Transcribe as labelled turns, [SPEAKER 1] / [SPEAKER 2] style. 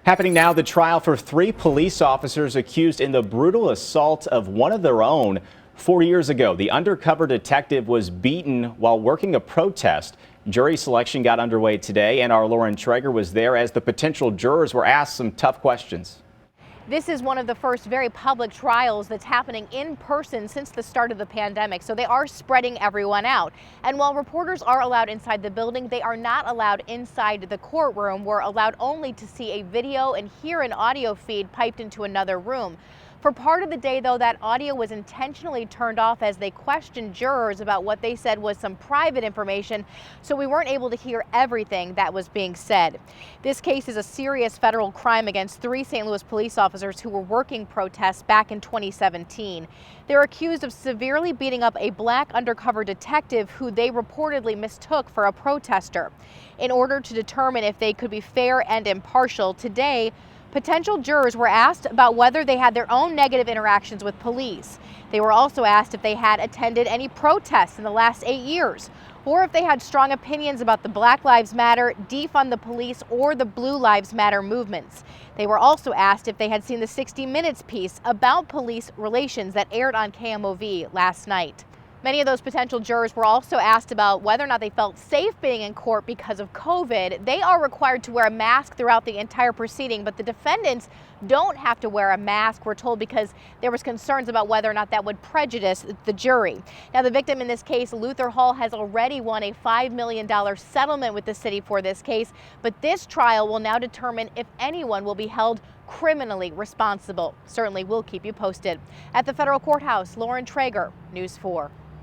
[SPEAKER 1] Happening now, the trial for 3 police officers accused in the brutal assault of one of their own. 4 years ago, the undercover detective was beaten while working a protest. Jury selection got underway today, and our Lauren Traeger was there as the potential jurors were asked some tough questions.
[SPEAKER 2] This is one of the first very public trials that's happening in person since the start of the pandemic, so they are spreading everyone out. And while reporters are allowed inside the building, they are not allowed inside the courtroom. We're allowed only to see a video and hear an audio feed piped into another room. For part of the day, though, that audio was intentionally turned off as they questioned jurors about what they said was some private information, so we weren't able to hear everything that was being said. This case is a serious federal crime against 3 St. Louis police officers who were working protests back in 2017. They're accused of severely beating up a black undercover detective who they reportedly mistook for a protester. In order to determine if they could be fair and impartial, today, potential jurors were asked about whether they had their own negative interactions with police. They were also asked if they had attended any protests in the last 8 years, or if they had strong opinions about the Black Lives Matter, defund the police, or the Blue Lives Matter movements. They were also asked if they had seen the 60 Minutes piece about police relations that aired on KMOV last night. Many of those potential jurors were also asked about whether or not they felt safe being in court because of COVID. They are required to wear a mask throughout the entire proceeding, but the defendants don't have to wear a mask, we're told, because there was concerns about whether or not that would prejudice the jury. Now, the victim in this case, Luther Hall, has already won a $5 million settlement with the city for this case, but this trial will now determine if anyone will be held criminally responsible. Certainly, we'll keep you posted. At the federal courthouse, Lauren Traeger, News 4.